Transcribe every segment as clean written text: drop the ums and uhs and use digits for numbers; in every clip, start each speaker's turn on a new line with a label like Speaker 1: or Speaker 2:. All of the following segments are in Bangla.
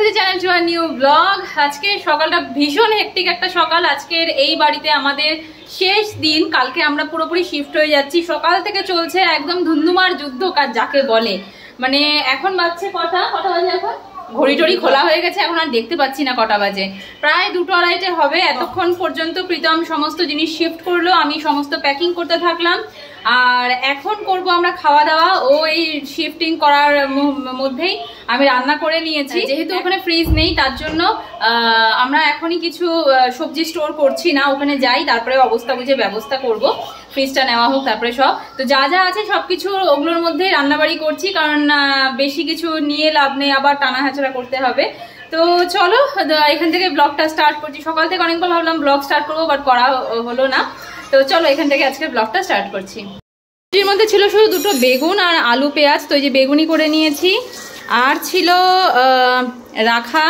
Speaker 1: To the channel to a new blog. আজকে সকালটা ভীষণ হেক্টিক একটা সকাল। আজকের এই বাড়িতে আমাদের শেষ দিন, কালকে আমরা পুরোপুরি শিফট হয়ে যাচ্ছি। সকাল থেকে চলছে একদম ধুন্ধুমার যুদ্ধ কাজ যাকে বলে। মানে এখন বাজছে কটা বাজে, এখন ঘড়ি টড়ি খোলা হয়ে গেছে, এখন আর দেখতে পাচ্ছি না কটা বাজে, প্রায় 2-2:30 হবে। এতক্ষণ পর্যন্ত প্রীতম সমস্ত জিনিস শিফট করলো, আমি সমস্ত প্যাকিং করতে থাকলাম। আর এখন করব আমরা খাওয়া দাওয়া। ও এই শিফটিং করার মধ্যেই আমি রান্না করে নিয়েছি, যেহেতু ওখানে ফ্রিজ নেই তার জন্য আমরা এখনই কিছু সবজি স্টোর করছি না, ওখানে যাই তারপরে অবস্থা বুঝে ব্যবস্থা করব। ফ্রিজটা নেওয়া হোক তারপরে সব, তো যা যা আছে সবকিছু ওগুলোর মধ্যেই রান্নাবাড়ি করছি, কারণ বেশি কিছু নিয়ে লাভ নেই, আবার টানা হাঁচড়া করতে হবে। তো চলো এখান থেকে ব্লগটা স্টার্ট করছি। সকাল থেকে অনেকবার ভাবলাম ব্লগ স্টার্ট করবো, বাট করা হলো না। তো চলো এখান থেকে আজকে ব্লগটা স্টার্ট করছি। এর মধ্যে ছিল শুধু দুটো বেগুন আর আলু পেঁয়াজ, তো এই যে বেগুনি করে নিয়েছি। আর ছিল রাখা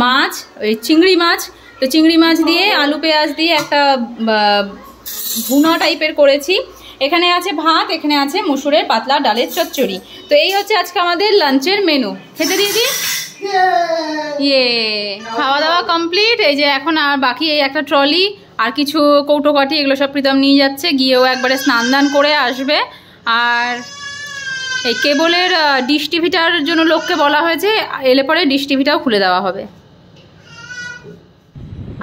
Speaker 1: মাছ, ওই চিংড়ি মাছ, তো চিংড়ি মাছ দিয়ে আলু পেঁয়াজ দিয়ে একটা ভুনা টাইপের করেছি। এখানে আছে ভাত, এখানে আছে মুসুরের পাতলা ডালের চচ্চড়ি। তো এই হচ্ছে আজকে আমাদের লাঞ্চের মেনু। খেতে দিয়ে দিই। ইয়ে, খাওয়া দাওয়া কমপ্লিট। এই যে এখন আর বাকি এই একটা ট্রলি আর কিছু কৌটো কাঠি, এগুলো সব প্রীতম নিয়ে যাচ্ছে, গিয়েও একবারে স্নান দান করে আসবে। আর এই কেবলের ডিশ টিভিটার জন্য লোককে বলা হয়েছে, এলে পরে ডিশ টিভিটাও খুলে দেওয়া হবে।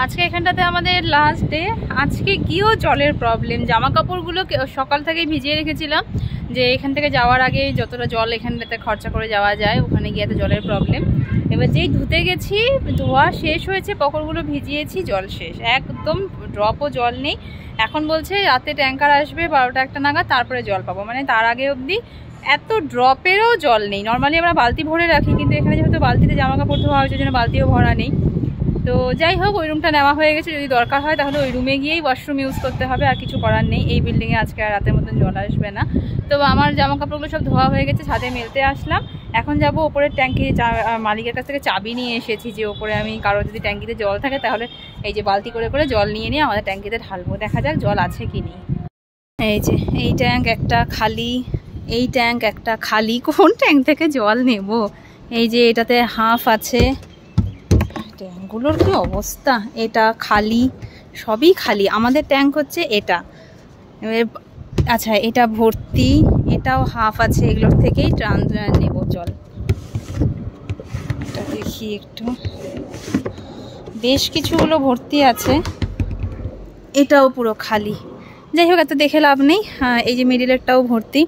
Speaker 1: আজকে এখানটাতে আমাদের লাস্ট ডে। আজকে গিয়েও জলের প্রবলেম, জামা কাপড়গুলো সকাল থেকেই ভিজিয়ে রেখেছিলাম, যে এখান থেকে যাওয়ার আগে যতটা জল এখানটাতে খরচা করে যাওয়া যায়, ওখানে গিয়ে তো জলের প্রবলেম। এবার যেই ধুতে গেছি, ধোয়া শেষ হয়েছে, পকড়গুলো ভিজিয়েছি, জল শেষ, একদম ড্রপও জল নেই। এখন বলছে রাতে ট্যাঙ্কার আসবে 12টা-1টা নাগাদ, তারপরে জল পাবো। মানে তার আগে অবধি এত ড্রপেরও জল নেই। নর্মালি আমরা বালতি ভরে রাখি, কিন্তু এখানে যেহেতু বালতিতে জামা কাপড় ধোয়া হয়েছে, জন্য বালতিও ভরা নেই। তো যাই হোক, ওই রুমটা নেওয়া হয়ে গেছে, যদি দরকার হয় তাহলে ওই রুমে গিয়েই ওয়াশরুম ইউজ করতে হবে, আর কিছু করার নেই। এই বিল্ডিংয়ে আজকে আর রাতের মতন জল আসবে না। তো আমার জামা কাপড়গুলো সব ধোয়া হয়ে গেছে, ছাদে মেলতে আসলাম। এখন যাব ওপরের ট্যাঙ্কি, মালিকের কাছ থেকে চাবি নিয়ে এসেছি, যে ওপরে আমি কারো যদি ট্যাঙ্কিতে জল থাকে তাহলে এই যে বালতি করে করে জল নিয়ে নিয়ে আমাদের ট্যাঙ্কিতে ঢালবো। দেখা যাক জল আছে কি নেই। এই যে এই ট্যাঙ্ক একটা খালি, এই ট্যাঙ্ক একটা খালি, কোন ট্যাঙ্ক থেকে জল নেব? এই যে এটাতে হাফ আছে, ট্যাঙ্কগুলোর কি অবস্থা, এটা খালি, সবই খালি। আমাদের ট্যাঙ্ক হচ্ছে এটা, আচ্ছা এটা ভর্তি, এটাও হাফ আছে, এগুলোর থেকেই নেব জল। এটা দেখি একটু, বেশ কিছুগুলো ভর্তি আছে, এটাও পুরো খালি। যাই হোক, এত দেখে লাভ নেই। এই যে মিডিলেরটাও ভর্তি,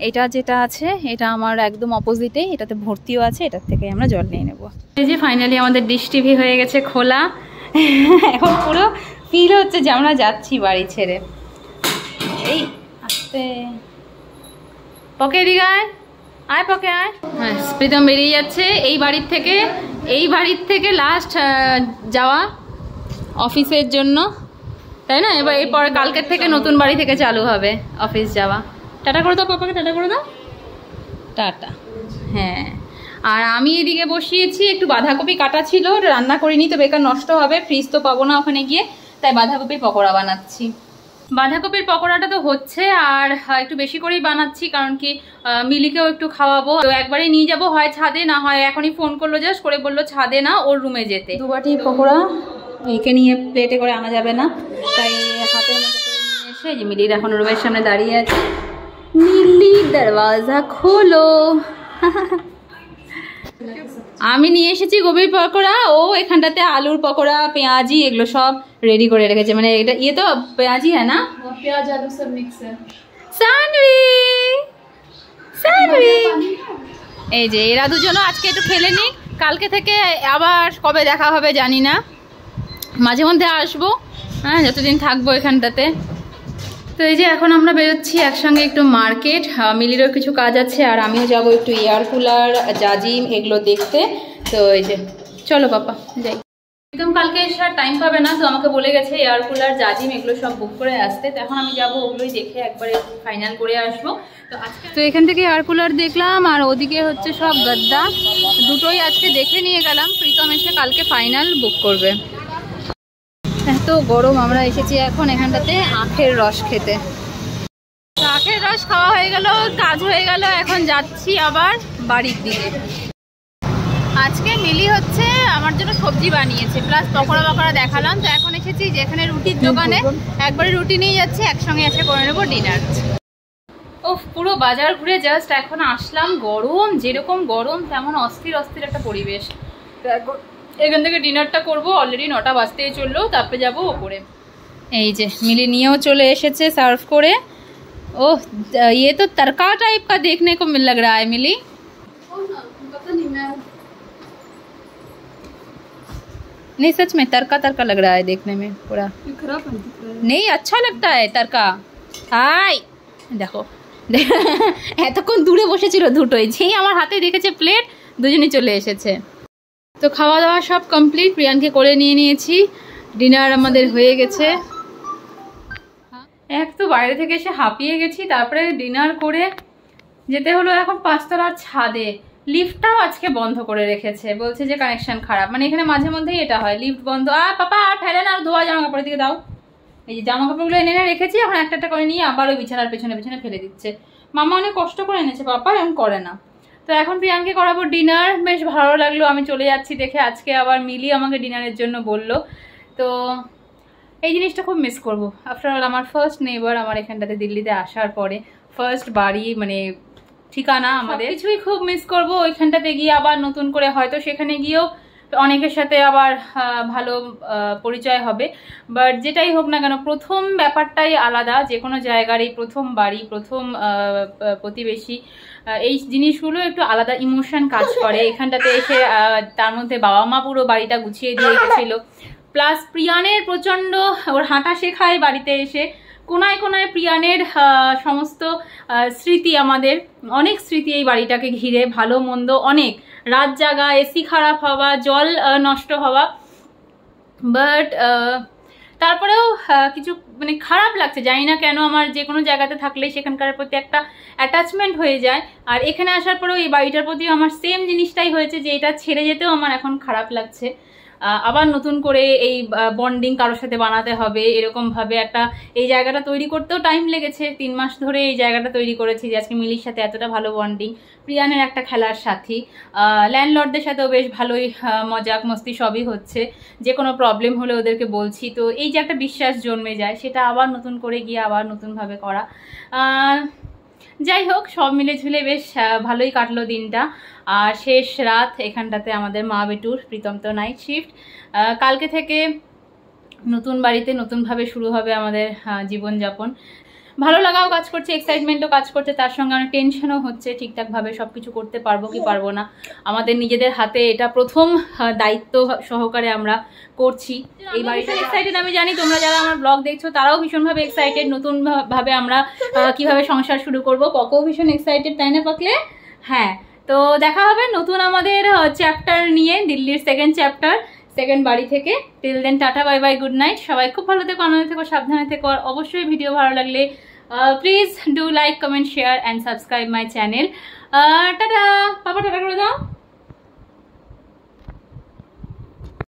Speaker 1: এটা যেটা আছে এটা আমার একদম অপোজিটে, এটাতে ভর্তিও আছে, এটার থেকে আমরা জল নিয়ে নেব। এই যে ফাইনালি আমাদের ডিশ টিভি হয়ে গেছে খোলা। এখন পুরো ফিল হচ্ছে যে আমরা যাচ্ছি বাড়ি ছেড়ে। এই আস্তে পকে দিকে আয়, পকে আয়। হ্যাঁ, প্রীতম বেরিয়ে যাচ্ছে এই বাড়ির থেকে লাস্ট যাওয়া অফিসের জন্য, তাই না? এবার এরপরে কালকের থেকে নতুন বাড়ি থেকে চালু হবে অফিস যাওয়া। টাটা করে দাও পাপাকে, টাটা করে দাও, টাটা। হ্যাঁ, আর আমি এদিকে বসিয়েছি, একটু বাঁধাকপি কাটা ছিল, রান্না করিনি তো বেকার নষ্ট হবে, ফ্রিজ তো পাবো না ওখানে গিয়ে, তাই বাঁধাকপির পকোড়া বানাচ্ছি। বাঁধাকপির পকোড়াটা তো হচ্ছে, আর একটু বেশি করেই বানাচ্ছি, কারণ কি মিলিকেও একটু খাওয়াবো। তো একবারে নিয়ে যাবো, হয় ছাদে, না হয় এখনই ফোন করলো জাস্ট করে, বললো ছাদে না ওর রুমে যেতে। 2 বাটি পকোড়া একে নিয়ে প্লেটে করে আনা যাবে না, তাই হাতের মধ্যে করে নিয়ে এসে, যে মিলির এখন রুমের সামনে দাঁড়িয়ে আছে। মিলি দরওয়াজা খোলো। আমি নিয়ে এসেছি গোবির পকোড়া, ও এখানটাতে আলুর পকোড়া, পেঁয়াজি এগুলো সব রেডি করে রেখেছে। মানে এটা ইয়ে তো পেঁয়াজি হ্যাঁ না, পেঁয়াজ আলু সব মিক্স। সানভি, এই যে এরা দুজনও আজকে একটু খেলে নিক, কালকে থেকে আবার কবে দেখা হবে জানি না, মাঝে মধ্যে আসবো, হ্যাঁ যতদিন থাকবো এখানটাতে। তো এই যে এখন আমরা বেরোচ্ছি একসঙ্গে একটু মার্কেট, মিলিরও কিছু কাজ আছে, আর আমিও যাব একটু এয়ার কুলার, জাজিম এগুলো দেখতে। তো এই যে চলো পাপা যাই। একদম কালকে এসে আর টাইম পাবে না, তো আমাকে বলে গেছে এয়ার কুলার, জাজিম এগুলো সব বুক করে আসতে। তো এখন আমি যাবো ওগুলোই দেখে একবারে ফাইনাল করে আসবো। তো এখান থেকে এয়ার কুলার দেখলাম, আর ওদিকে হচ্ছে সব গদ্দা, দুটোই আজকে দেখে নিয়ে গেলাম। প্রীতম এসে কালকে ফাইনাল বুক করবে। এত গরম, আমরা এসেছি এখন এখানটাতে আখের রস খেতে। আখের রস খাওয়া হয়ে গেল, কাজ হয়ে গেল, এখন যাচ্ছি আবার বাড়ির দিকে। আজকে মিলি হচ্ছে আমার জন্য সবজি বানিয়েছে, প্লাস পকোড়া বকোড়া দেখালাম। তো এখন এসেছি যেখানে রুটির দোকানে, একবারে রুটি নিয়ে যাচ্ছে, একসঙ্গে এসে করে নেবো ডিনার। ও পুরো বাজার ঘুরে জাস্ট এখন আসলাম। গরম, যেরকম গরম তেমন অস্থির অস্থির একটা পরিবেশ। এখান থেকে ডিনারটা করবো, অলরেডি 9টা বাজতেই চললো, তারপরে যাবো ওপরে। এই যে মিলি নিয়েও চলে এসেছে সার্ভ করে। ओह ये तो तड़का टाइप का देखने को लग रहा है मिली। नहीं सच में तड़का तड़का लग रहा है देखने में पूरा। नहीं अच्छा लगता है तड़का। हाय देखो এতক্ষণ দূরে বসেছিল দুটোই, যেই আমার হাতে দেখেছে প্লেট দুজনেই চলে এসেছে। তো খাওয়া দাওয়া সব কমপ্লিট, প্রিয়ানকে করে নিয়ে নিয়েছি, ডিনার আমাদের হয়ে গেছে। এক তো বাইরে থেকে এসে হাঁপিয়ে গেছি, তারপরে ডিনার করে যেতে হলো এখন 5 তলার ছাদে। লিফটটাও আজকে বন্ধ করে রেখেছে, বলছে যে কানেকশন খারাপ। মানে এখানে মাঝে মধ্যেই এটা হয়, লিফট বন্ধ। পাপা আর ফেলে না, ধোয়া জামা কাপড়ের দিকে দাও। এই যে জামা কাপড়গুলো এনে রেখেছি, এখন একটা একটা করে নিয়ে আবার ওই বিছানার পেছনে পেছনে ফেলে দিচ্ছে। মামা অনেক কষ্ট করে এনেছে, পাপা এমন করে না। তো এখন প্রিয়াঙ্কে করাবো ডিনার। বেশ ভালো লাগলো, আমি চলে যাচ্ছি দেখে। আজকে আবার মিলি আমাকে ডিনারের জন্য বললো। তো এই জিনিসটা খুব মিস করবো। আফটার অল আমার ফার্স্ট নেবার, আমার এখানটাতে দিল্লিতে আসার পরে ফার্স্ট বাড়ি, মানে ঠিকানা আমাদের, কিছুই খুব মিস করবো। ওইখানটাতে গিয়ে আবার নতুন করে হয়তো সেখানে গিয়েও অনেকের সাথে আবার ভালো পরিচয় হবে। বাট যেটাই হোক না কেন, প্রথম ব্যাপারটাই আলাদা। যে কোনো জায়গার এই প্রথম বাড়ি, প্রথম প্রতিবেশী, এই জিনিসগুলো একটু আলাদা ইমোশন কাজ করে। এখানটাতে এসে তার মধ্যে বাবা মা পুরো বাড়িটা গুছিয়ে দিয়ে গেছিল, প্লাস প্রিয়ানের প্রচণ্ড ওর হাঁটা শেখায় বাড়িতে এসে। কোনায় কোনায় প্রিয়ানের সমস্ত স্মৃতি, আমাদের অনেক স্মৃতি এই বাড়িটাকে ঘিরে, ভালো মন্দ অনেক, রাত জাগা, এসি খারাপ হওয়া, জল নষ্ট হওয়া। বাট তারপরেও কিছু মানে খারাপ লাগছে, জানি না কেন। আমার যে কোনো জায়গাতে থাকলে সেখানকার প্রতি একটা অ্যাটাচমেন্ট হয়ে যায়। আর এখানে আসার পরেও এই বাড়িটার প্রতি আমার সেম জিনিসটাই হয়েছে, যে এটা ছেড়ে যেতেও আমার এখন খারাপ লাগছে। আবার নতুন করে এই বন্ডিং কারোর সাথে বানাতে হবে, এরকমভাবে একটা এই জায়গাটা তৈরি করতেও টাইম লেগেছে। 3 মাস ধরে এই জায়গাটা তৈরি করেছি, যে আজকে মিলির সাথে এতটা ভালো বন্ডিং, প্রিয়ানের একটা খেলার সাথী, ল্যান্ডলর্ডদের সাথেও বেশ ভালোই মজাক মস্তি সবই হচ্ছে। যে কোনো প্রবলেম হলে ওদেরকে বলছি। তো এই যে একটা বিশ্বাস জন্মে যায়, সেটা আবার নতুন করে গিয়ে আবার নতুনভাবে করা। যাই হোক, সব মিলে ঝুলে বেশ ভালোই কাটলো দিনটা। আর শেষ রাত এখানটাতে আমাদের মা বেটুর, প্রীতম তো নাইট শিফট। কালকে থেকে নতুন বাড়িতে নতুনভাবে শুরু হবে আমাদের জীবনযাপন। ভালো লাগাও কাজ করছে, এক্সাইটমেন্টও কাজ করছে, তার সঙ্গে অনেক টেনশনও হচ্ছে ঠিকঠাকভাবে সব কিছু করতে পারবো কি পারবো না। আমাদের নিজেদের হাতে এটা প্রথম দায়িত্ব সহকারে আমরা করছি এই বাড়িটা। এক্সাইটেড আমি জানি, তোমরা যারা আমার ব্লগ দেখছো তারাও ভীষণভাবে এক্সাইটেড, নতুন ভাবে আমরা কিভাবে সংসার শুরু করবো। পকও ভীষণ এক্সাইটেড, তাই না পাকলে? হ্যাঁ, তো দেখা হবে নতুন আমাদের চ্যাপ্টার নিয়ে, দিল্লির সেকেন্ড চ্যাপ্টার, সেকেন্ড বাড়ি থেকে। Till then tata, bye bye, good night. সবাই খুব ভালো থেকো, আনন্দে থেকো, সাবধানে থেকো। আর অবশ্যই ভিডিও ভালো লাগলে please do like, comment, share and subscribe my channel. Tata, papa tata করে দাও।